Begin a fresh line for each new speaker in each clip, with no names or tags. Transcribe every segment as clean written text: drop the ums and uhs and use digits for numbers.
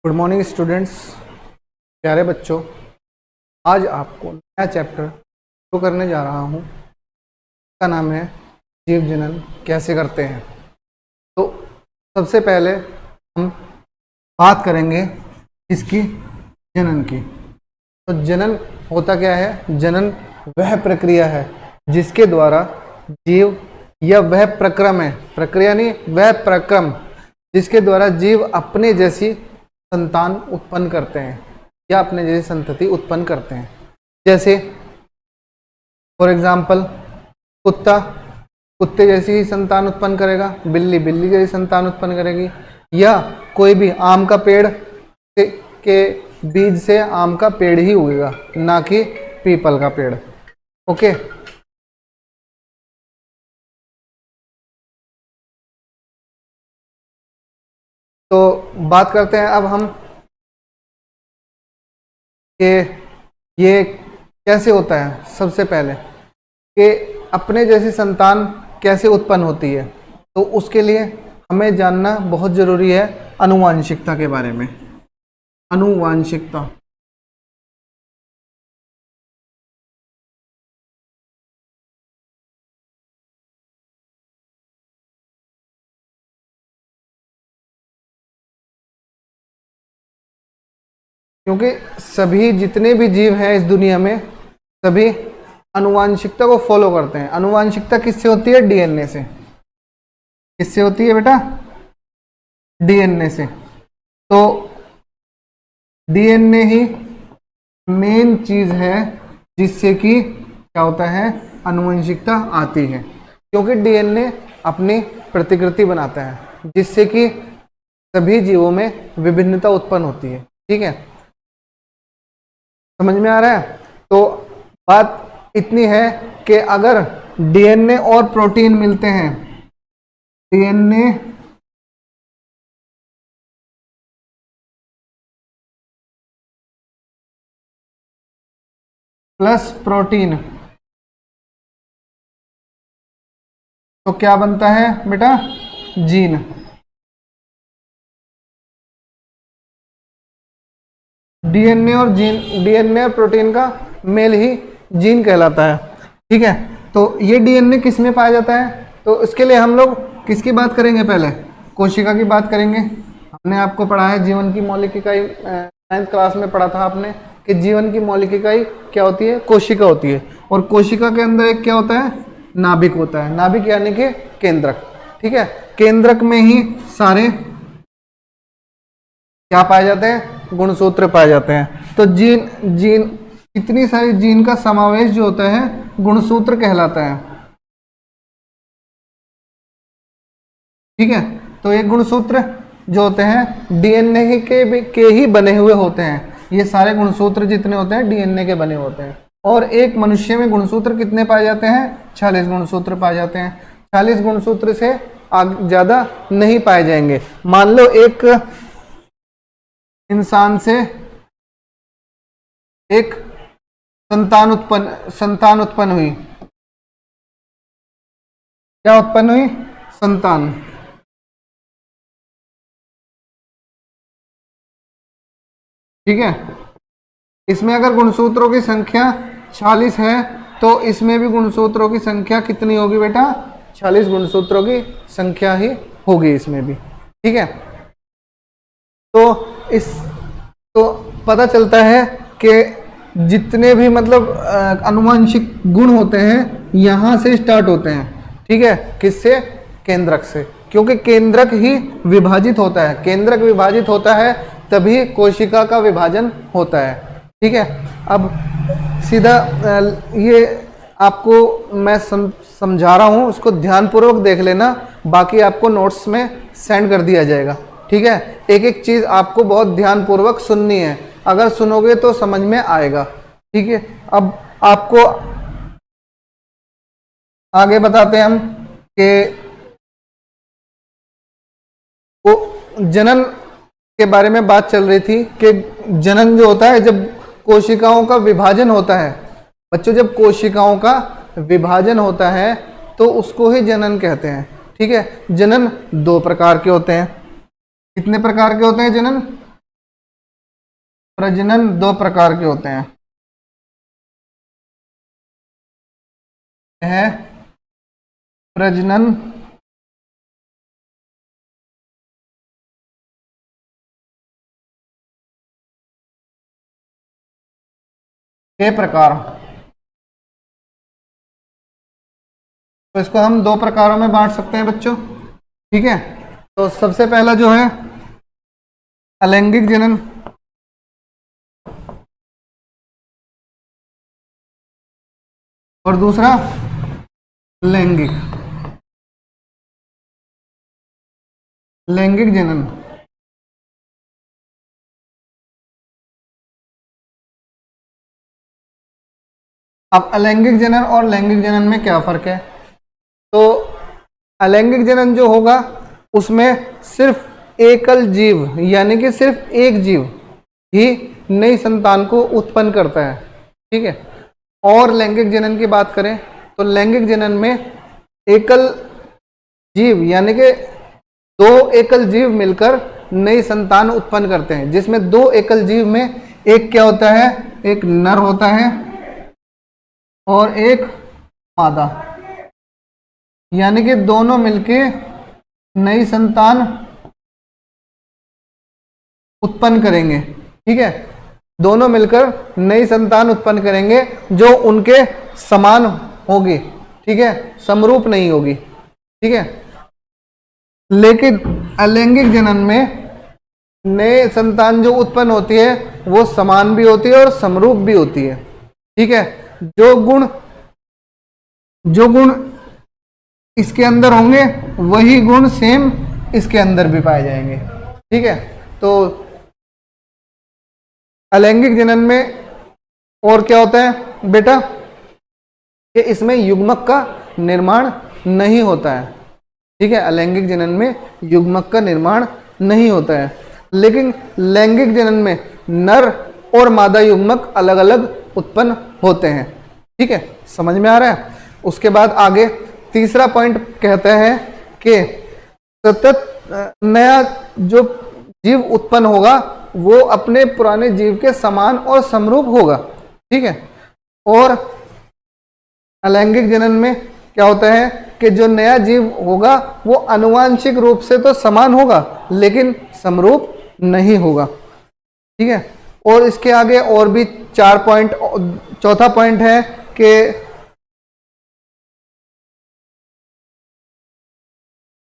Good morning students, प्यारे बच्चों। आज आपको नया चैप्टर शुरू करने जा रहा हूँ। इसका नाम है जीव जनन कैसे करते हैं। तो सबसे पहले हम बात करेंगे इसकी जनन की। तो जनन होता क्या है? जनन वह प्रक्रिया है जिसके द्वारा जीव, या वह प्रक्रम है, प्रक्रिया नहीं, वह प्रक्रम जिसके द्वारा जीव अपने जैसी संतान उत्पन्न करते हैं या अपने जैसी संतति उत्पन्न करते हैं। जैसे फॉर एग्जाम्पल, कुत्ता कुत्ते जैसी ही संतान उत्पन्न करेगा, बिल्ली बिल्ली जैसी संतान उत्पन्न करेगी, या कोई भी आम का पेड़ के बीज से आम का पेड़ ही उगेगा, ना कि पीपल का पेड़। ओके, तो बात करते हैं अब हम कि ये कैसे होता है। सबसे पहले कि अपने जैसी संतान कैसे उत्पन्न होती है, तो उसके लिए हमें जानना बहुत ज़रूरी है आनुवांशिकता के बारे में। आनुवांशिकता, क्योंकि सभी जितने भी जीव हैं इस दुनिया में, सभी आनुवांशिकता को फॉलो करते हैं। आनुवांशिकता किससे होती है? डीएनए से। किससे होती है बेटा? डीएनए से। तो डीएनए ही मेन चीज है जिससे कि क्या होता है, आनुवंशिकता आती है। क्योंकि डीएनए अपनी प्रतिकृति बनाता है जिससे कि सभी जीवों में विभिन्नता उत्पन्न होती है। ठीक है, समझ में आ रहा है? तो बात इतनी है कि अगर डीएनए और प्रोटीन मिलते हैं, डीएनए प्लस प्रोटीन, तो क्या बनता है बेटा? जीन। डीएनए और जीन, डीएनए और प्रोटीन का मेल ही जीन कहलाता है। ठीक है, तो ये डीएनए किस में पाया जाता है? तो इसके लिए हम लोग किसकी बात करेंगे? पहले कोशिका की बात करेंगे। हमने आपको पढ़ा है जीवन की मौलिक इकाई, 9th क्लास में पढ़ा था आपने कि जीवन की मौलिक इकाई क्या होती है? कोशिका होती है। और कोशिका के अंदर एक क्या होता है? नाभिक होता है। नाभिक यानी कि केंद्रक। ठीक है, केंद्रक में ही सारे क्या पाए जाते हैं? गुणसूत्र पाए जाते हैं। तो जीन इतनी सारी जीन का समावेश जो होता है गुणसूत्र कहलाता है। ठीक है, तो ये गुणसूत्र जो होते हैं डीएनए के ही बने हुए होते हैं। ये सारे गुणसूत्र जितने होते हैं डीएनए के बने होते हैं। और एक मनुष्य में गुणसूत्र कितने पाए जाते हैं? 46 गुणसूत्र पाए जाते हैं। 40 गुणसूत्र से ज्यादा नहीं पाए जाएंगे। मान लो एक इंसान से एक संतान उत्पन्न हुई। क्या उत्पन्न हुई? संतान। ठीक है, इसमें अगर गुणसूत्रों की संख्या 46 है तो इसमें भी गुणसूत्रों की संख्या कितनी होगी बेटा? 46 गुणसूत्रों की संख्या ही होगी इसमें भी। ठीक है, तो पता चलता है कि जितने भी मतलब आनुवंशिक गुण होते हैं यहाँ से स्टार्ट होते हैं। ठीक है, किससे? केंद्रक से। क्योंकि केंद्रक ही विभाजित होता है। केंद्रक विभाजित होता है तभी कोशिका का विभाजन होता है। ठीक है, अब सीधा ये आपको मैं समझा रहा हूँ, उसको ध्यानपूर्वक देख लेना, बाकी आपको नोट्स में सेंड कर दिया जाएगा। ठीक है, एक एक चीज आपको बहुत ध्यानपूर्वक सुननी है। अगर सुनोगे तो समझ में आएगा। ठीक है, अब आपको आगे बताते हैं हम कि जनन के बारे में बात चल रही थी कि जनन जो होता है जब कोशिकाओं का विभाजन होता है। बच्चों, जब कोशिकाओं का विभाजन होता है तो उसको ही जनन कहते हैं। ठीक है, जनन 2 प्रकार के होते हैं। कितने प्रकार के होते हैं जनन? प्रजनन दो प्रकार के होते हैं, है प्रजनन के प्रकार। तो इसको हम दो प्रकारों में बांट सकते हैं बच्चों, ठीक है। तो सबसे पहला जो है अलैंगिक जनन, और दूसरा लैंगिक लैंगिक जनन। अब अलैंगिक जनन और लैंगिक जनन में क्या फर्क है? तो अलैंगिक जनन जो होगा उसमें सिर्फ एकल जीव यानी कि सिर्फ एक जीव ही नई संतान को उत्पन्न करता है, ठीक है। और लैंगिक जनन की बात करें तो लैंगिक जनन में एकल जीव यानी कि दो एकल जीव मिलकर नई संतान उत्पन्न करते हैं, जिसमें दो एकल जीव में एक क्या होता है, एक नर होता है और एक मादा, यानी कि दोनों मिलके नई संतान उत्पन्न करेंगे, ठीक है। दोनों मिलकर नई संतान उत्पन्न करेंगे जो उनके समान होगी, ठीक है, समरूप नहीं होगी, ठीक है। लेकिन अलैंगिक जनन में नई संतान जो उत्पन्न होती है वो समान भी होती है और समरूप भी होती है, ठीक है। जो गुण इसके अंदर होंगे वही गुण सेम इसके अंदर भी पाए जाएंगे, ठीक है। तो अलैंगिक जनन में और क्या होता है बेटा कि इसमें युग्मक का निर्माण नहीं होता है, ठीक है। अलैंगिक जनन में युग्मक का निर्माण नहीं होता है, लेकिन लैंगिक जनन में नर और मादा युग्मक अलग अलग उत्पन्न होते हैं, ठीक है। समझ में आ रहा है? उसके बाद आगे तीसरा पॉइंट कहता है कि सतत नया जो जीव उत्पन्न होगा वो अपने पुराने जीव के समान और समरूप होगा, ठीक है। और अलैंगिक जनन में क्या होता है कि जो नया जीव होगा वो आनुवांशिक रूप से तो समान होगा लेकिन समरूप नहीं होगा, ठीक है। और इसके आगे और भी चार पॉइंट, चौथा पॉइंट है कि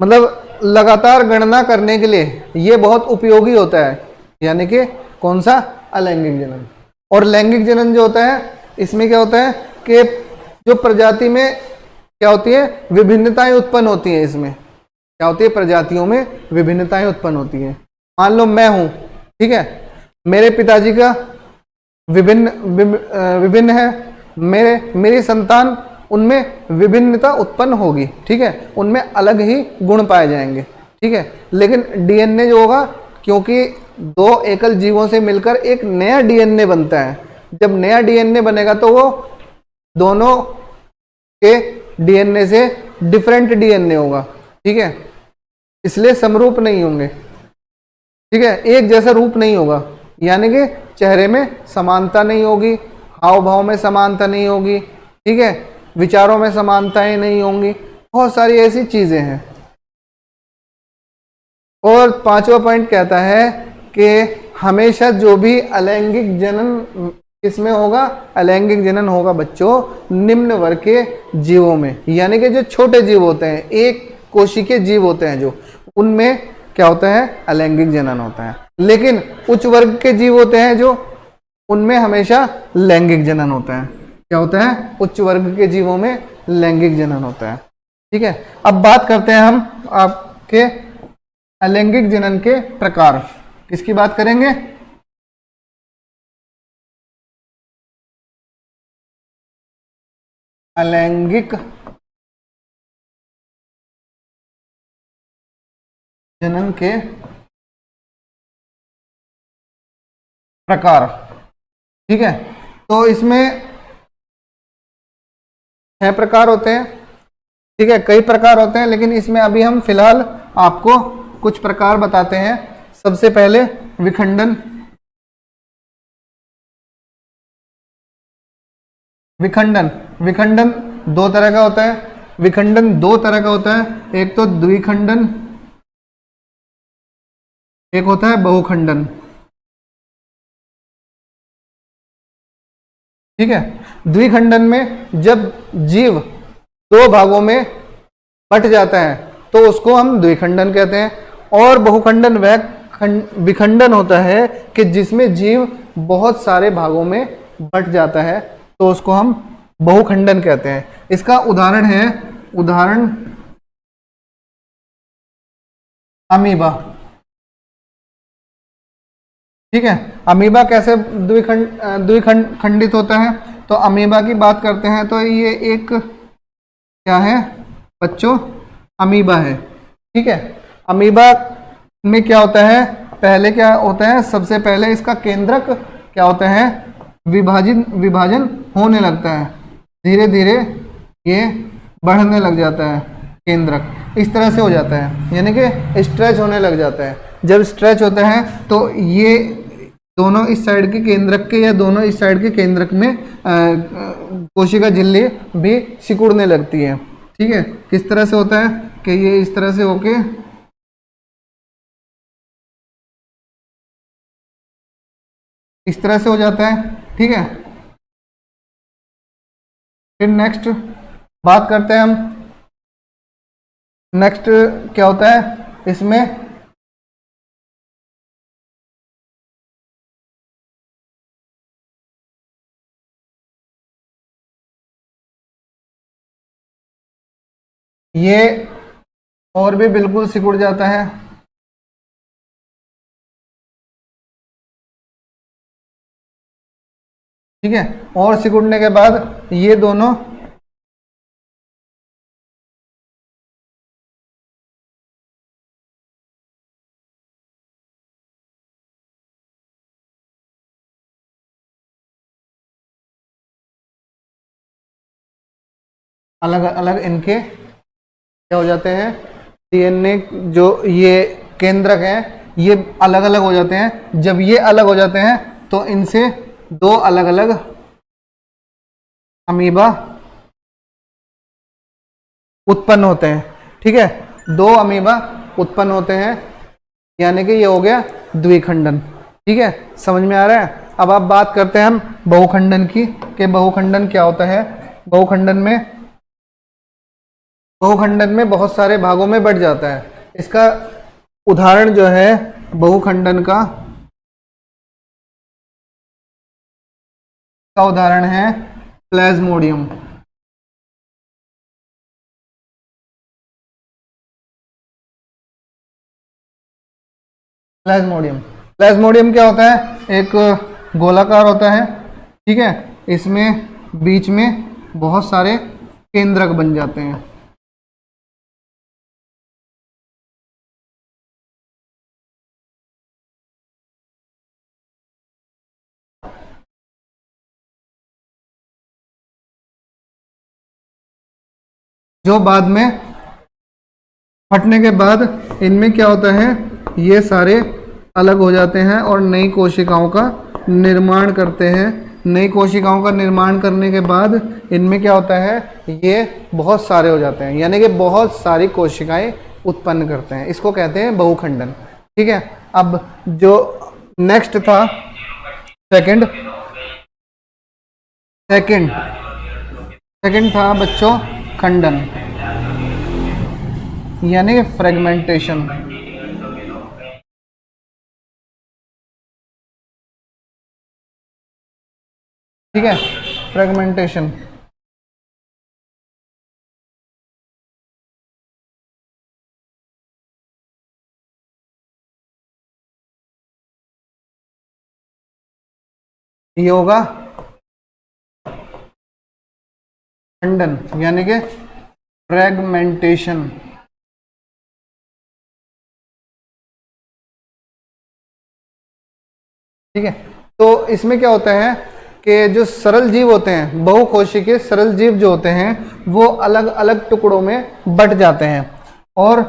मतलब लगातार गणना करने के लिए ये बहुत उपयोगी होता है, यानी कि कौन सा, अलैंगिक जनन। और लैंगिक जनन जो होता है इसमें क्या होता है कि जो प्रजाति में क्या होती है विभिन्नताएं उत्पन्न होती हैं, इसमें क्या होती है प्रजातियों में विभिन्नताएं उत्पन्न होती हैं। मान लो मैं हूं, ठीक है, मेरे पिताजी का विभिन्न है, मेरी संतान उनमें विभिन्नता उत्पन्न होगी, ठीक है, उनमें अलग ही गुण पाए जाएंगे, ठीक है। लेकिन डीएनए जो होगा, क्योंकि दो एकल जीवों से मिलकर एक नया डीएनए बनता है, जब नया डीएनए बनेगा तो वो दोनों के डीएनए से डिफरेंट डीएनए होगा, ठीक है, इसलिए समरूप नहीं होंगे, ठीक है, एक जैसा रूप नहीं होगा, यानी कि चेहरे में समानता नहीं होगी, हाव भाव में समानता नहीं होगी, ठीक है, विचारों में समानताएं नहीं होंगी, बहुत सारी ऐसी चीजें हैं। और पांचवा पॉइंट कहता है कि हमेशा जो भी अलैंगिक जनन किसमें होगा, अलैंगिक जनन होगा बच्चों निम्न वर्ग के जीवों में, यानी कि जो छोटे जीव होते हैं, एक कोशिकीय जीव होते हैं, जो उनमें क्या होता है अलैंगिक जनन होता है। लेकिन उच्च वर्ग के जीव होते हैं जो, उनमें हमेशा लैंगिक जनन होता है। क्या होता है, उच्च वर्ग के जीवों में लैंगिक जनन होता है, ठीक है। अब बात करते हैं हम आपके अलैंगिक जनन के प्रकार। किसकी बात करेंगे, अलैंगिक जनन के प्रकार, ठीक है। तो इसमें 6 प्रकार होते हैं, ठीक है, कई प्रकार होते हैं, लेकिन इसमें अभी हम फिलहाल आपको कुछ प्रकार बताते हैं। सबसे पहले विखंडन, विखंडन, विखंडन दो तरह का होता है, विखंडन दो तरह का होता है, एक तो द्विखंडन, एक होता है बहुखंडन। ठीक है, द्विखंडन में जब जीव दो भागों में बट जाता है तो उसको हम द्विखंडन कहते हैं, और बहुखंडन वह विखंडन होता है कि जिसमें जीव बहुत सारे भागों में बट जाता है तो उसको हम बहुखंडन कहते हैं। इसका उदाहरण है, उदाहरण अमीबा। ठीक है, अमीबा कैसे द्विखंडित होता है, तो अमीबा की बात करते हैं तो ये एक क्या है बच्चों, अमीबा है। ठीक है, अमीबा में क्या होता है, पहले क्या होता है, सबसे पहले इसका केंद्रक क्या होता है, विभाजन होने लगता है, धीरे धीरे ये बढ़ने लग जाता है, केंद्रक इस तरह से हो जाता है, यानी कि स्ट्रेच होने लग जाता है। जब स्ट्रेच होता है तो ये दोनों इस साइड के केंद्रक के या दोनों इस साइड के केंद्रक में कोशिका झिल्ली भी सिकुड़ने लगती है। ठीक है, किस तरह से होता है कि ये इस तरह से होके इस तरह से हो जाता है। ठीक है, फिर नेक्स्ट बात करते हैं हम, नेक्स्ट क्या होता है इसमें, ये और भी बिल्कुल सिकुड़ जाता है। ठीक है, और सिकुड़ने के बाद ये दोनों अलग अलग इनके क्या हो जाते हैं, डीएनए जो ये केंद्रक हैं ये अलग अलग हो जाते हैं। जब ये अलग हो जाते हैं तो इनसे दो अलग अलग अमीबा उत्पन्न होते हैं। ठीक है, दो अमीबा उत्पन्न होते हैं, यानी कि ये हो गया द्विखंडन। ठीक है, समझ में आ रहा है। अब आप बात करते हैं हम बहुखंडन की, कि बहुखंडन क्या होता है। बहुखंडन में बहुत सारे भागों में बट जाता है। इसका उदाहरण जो है बहुखंडन का उदाहरण है प्लाज्मोडियम। प्लाज्मोडियम क्या होता है, एक गोलाकार होता है। ठीक है, इसमें बीच में बहुत सारे केंद्रक बन जाते हैं। जो बाद में फटने के बाद इनमें क्या होता है, ये सारे अलग हो जाते हैं और नई कोशिकाओं का निर्माण करते हैं। नई कोशिकाओं का निर्माण करने के बाद इनमें क्या होता है, ये बहुत सारे हो जाते हैं, यानी कि बहुत सारी कोशिकाएं उत्पन्न करते हैं। इसको कहते हैं बहुखंडन। ठीक है, अब जो नेक्स्ट था सेकंड था बच्चों खंडन, यानी कि फ्रेगमेंटेशन। ठीक है, फ्रेगमेंटेशन ये होगा खंडन, यानी कि फ्रेगमेंटेशन। ठीक है, तो इसमें क्या होता है कि जो सरल जीव होते हैं, बहुकोशिकीय सरल जीव जो होते हैं, वो अलग अलग टुकड़ों में बट जाते हैं और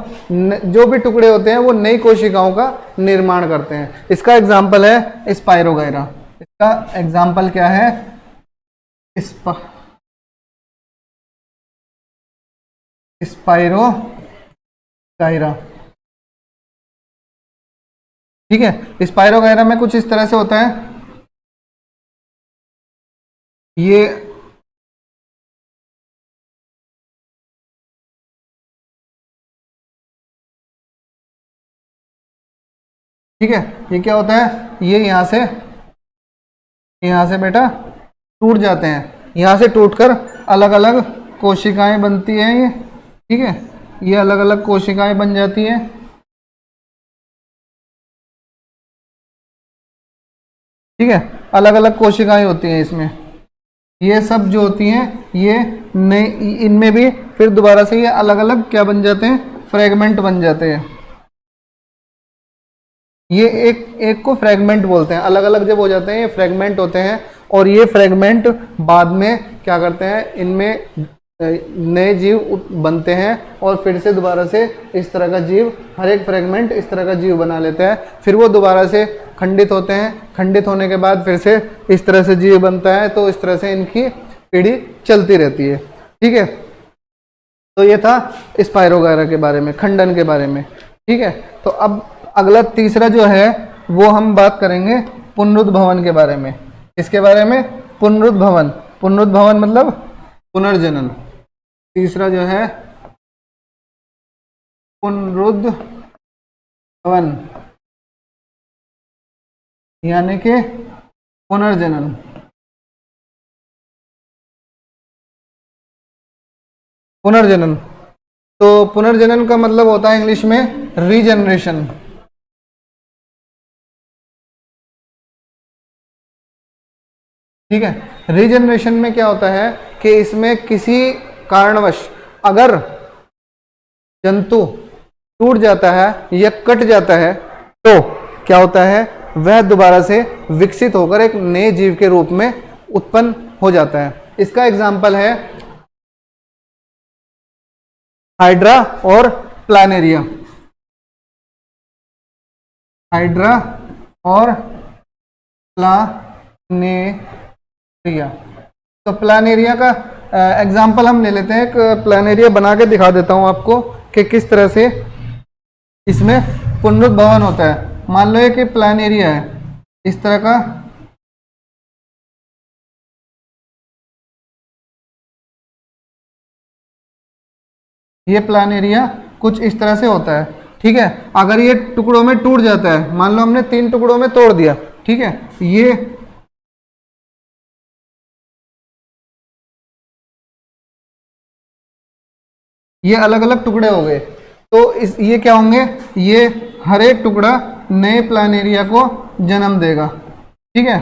जो भी टुकड़े होते हैं वो नई कोशिकाओं का निर्माण करते हैं। इसका एग्जाम्पल है स्पाइरोगाइरा। इसका एग्जाम्पल क्या है, स्पाइरो गायरा। ठीक है, स्पाइरो गायरा में कुछ इस तरह से होता है। ये ठीक है, ये क्या होता है, ये यहाँ से बेटा टूट जाते हैं, यहाँ से टूटकर अलग अलग कोशिकाएं बनती हैं ये। ठीक है, ये अलग अलग कोशिकाएं बन जाती हैं। ठीक है, अलग अलग कोशिकाएं होती हैं इसमें। ये सब जो होती हैं ये नए, इनमें भी फिर दोबारा से ये अलग अलग क्या बन जाते हैं, फ्रेगमेंट बन जाते हैं। ये एक एक को फ्रेगमेंट बोलते हैं, अलग अलग जब हो जाते हैं ये फ्रेगमेंट होते हैं। और ये फ्रेगमेंट बाद में क्या करते हैं, इनमें नए जीव बनते हैं और फिर से दोबारा से इस तरह का जीव, हर एक फ्रेगमेंट इस तरह का जीव बना लेता है। फिर वो दोबारा से खंडित होते हैं, खंडित होने के बाद फिर से इस तरह से जीव बनता है। तो इस तरह से इनकी पीढ़ी चलती रहती है। ठीक है, तो ये था स्पाइरोगायरा के बारे में, खंडन के बारे में। ठीक है, तो अब अगला तीसरा जो है वो हम बात करेंगे पुनरुद्भवन के बारे में। इसके बारे में पुनरुद्भवन, पुनरुद्भवन मतलब पुनर्जनन। तीसरा जो है पुनरुद्भवन यानी कि पुनर्जनन। पुनर्जनन, तो पुनर्जनन का मतलब होता है इंग्लिश में रीजनरेशन। ठीक है, रीजनरेशन में क्या होता है कि इसमें किसी कारणवश अगर जंतु टूट जाता है या कट जाता है तो क्या होता है, वह दोबारा से विकसित होकर एक नए जीव के रूप में उत्पन्न हो जाता है। इसका एग्जाम्पल है हाइड्रा और प्लानेरिया। हाइड्रा और प्लानेरिया। तो प्लानेरिया का एग्जाम्पल हम ले लेते हैं। एक प्लानेरिया बना के दिखा देता हूं आपको कि किस तरह से इसमें पुनरुद्भवन होता है। मान लो ये कि प्लानेरिया है इस तरह का, ये प्लानेरिया कुछ इस तरह से होता है। ठीक है, अगर ये टुकड़ों में टूट जाता है, मान लो हमने 3 टुकड़ों में तोड़ दिया। ठीक है, ये अलग अलग टुकड़े हो गए। तो ये क्या होंगे, ये हर एक टुकड़ा नए प्लानेरिया को जन्म देगा। ठीक है,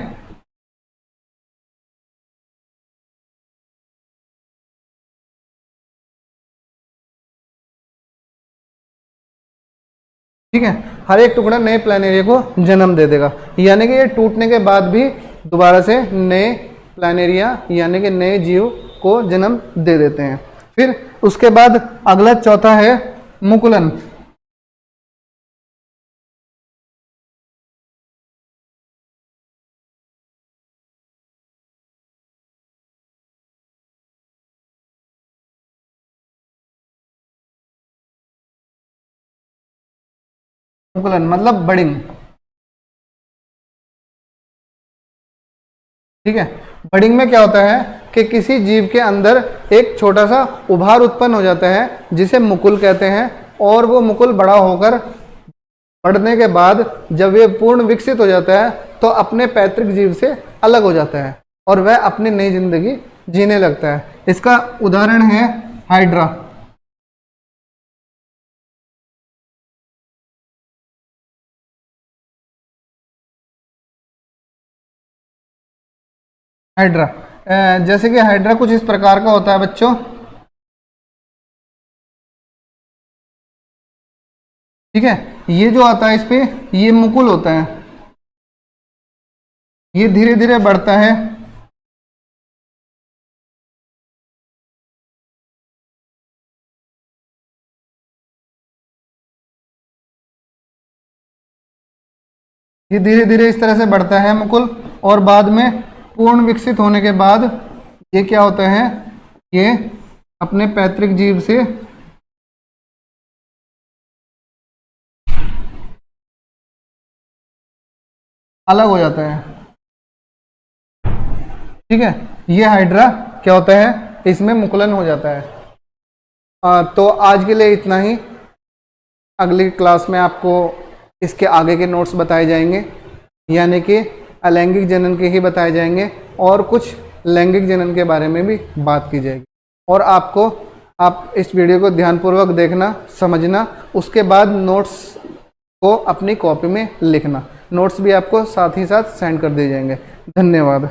ठीक है, हर एक टुकड़ा नए प्लानेरिया को जन्म दे देगा। यानी कि ये टूटने के बाद भी दोबारा से नए प्लानेरिया यानी कि नए जीव को जन्म दे देते हैं। फिर उसके बाद अगला चौथा है मुकुलन। मुकुलन मतलब बडिंग। ठीक है, बडिंग में क्या होता है कि किसी जीव के अंदर एक छोटा सा उभार उत्पन्न हो जाता है जिसे मुकुल कहते हैं। और वो मुकुल बड़ा होकर बढ़ने के बाद जब ये पूर्ण विकसित हो जाता है तो अपने पैतृक जीव से अलग हो जाता है और वह अपनी नई जिंदगी जीने लगता है। इसका उदाहरण है हाइड्रा। हाइड्रा जैसे कि हाइड्रा कुछ इस प्रकार का होता है बच्चों। ठीक है, ये जो आता है इस पे ये मुकुल होता है, ये धीरे धीरे बढ़ता है। ये धीरे धीरे इस तरह से बढ़ता है मुकुल और बाद में पूर्ण विकसित होने के बाद ये क्या होता है, ये अपने पैतृक जीव से अलग हो जाता है। ठीक है, ये हाइड्रा क्या होता है, इसमें मुकुलन हो जाता है। तो आज के लिए इतना ही। अगली क्लास में आपको इसके आगे के नोट्स बताए जाएंगे, यानी कि अलैंगिक जनन के ही बताए जाएंगे और कुछ लैंगिक जनन के बारे में भी बात की जाएगी। और आप इस वीडियो को ध्यानपूर्वक देखना, समझना, उसके बाद नोट्स को अपनी कॉपी में लिखना। नोट्स भी आपको साथ ही साथ सेंड कर दिए जाएंगे। धन्यवाद।